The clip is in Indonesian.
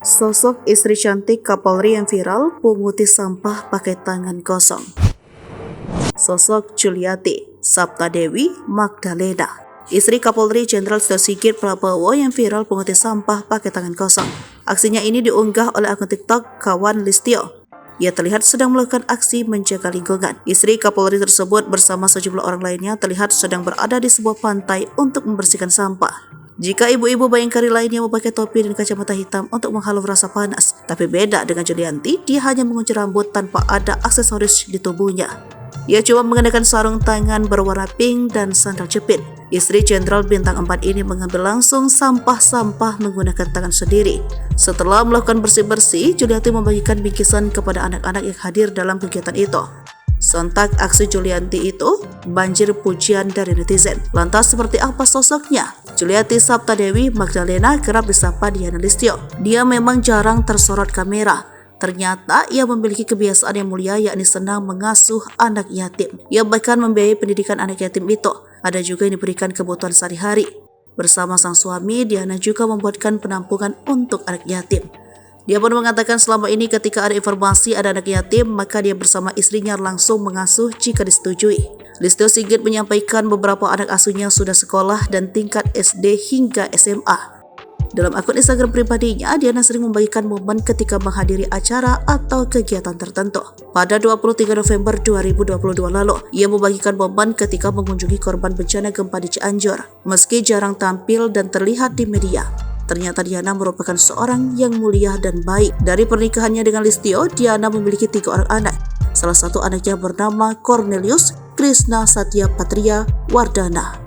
Sosok istri cantik Kapolri yang viral, punguti sampah pakai tangan kosong. Sosok Juliati Sabtadewi Magdalena, istri Kapolri Jenderal Tito Sigit Prabowo yang viral punguti sampah pakai tangan kosong. Aksinya ini diunggah oleh akun TikTok kawan Listio. Ia terlihat sedang melakukan aksi menjaga lingkungan. Istri Kapolri tersebut bersama sejumlah orang lainnya terlihat sedang berada di sebuah pantai untuk membersihkan sampah. Jika ibu-ibu Bayangkari lainnya memakai topi dan kacamata hitam untuk menghalau rasa panas, tapi beda dengan Julianti, dia hanya mengunci rambut tanpa ada aksesoris di tubuhnya. Ia cuma mengenakan sarung tangan berwarna pink dan sandal jepit. Istri Jenderal Bintang 4 ini mengambil langsung sampah-sampah menggunakan tangan sendiri. Setelah melakukan bersih-bersih, Julianti membagikan bingkisan kepada anak-anak yang hadir dalam kegiatan itu. Sontak aksi Julianti itu banjir pujian dari netizen. Lantas seperti apa sosoknya? Juliati Sabtadewi Magdalena kerap disapa Diana Listio. Dia memang jarang tersorot kamera. Ternyata ia memiliki kebiasaan yang mulia, yakni senang mengasuh anak yatim. Ia bahkan membiayai pendidikan anak yatim itu. Ada juga yang diberikan kebutuhan sehari-hari. Bersama sang suami, Diana juga membuatkan penampungan untuk anak yatim. Dia pun mengatakan selama ini ketika ada informasi ada anak yatim, maka dia bersama istrinya langsung mengasuh jika disetujui. Listio Sigit menyampaikan beberapa anak asuhnya sudah sekolah dan tingkat SD hingga SMA. Dalam akun Instagram pribadinya, Diana sering membagikan momen ketika menghadiri acara atau kegiatan tertentu. Pada 23 November 2022 lalu, ia membagikan momen ketika mengunjungi korban bencana gempa di Cianjur. Meski jarang tampil dan terlihat di media, ternyata Diana merupakan seorang yang mulia dan baik. Dari pernikahannya dengan Listio, Diana memiliki 3 orang anak. Salah satu anaknya bernama Cornelius Krishna Satya Patria Wardana.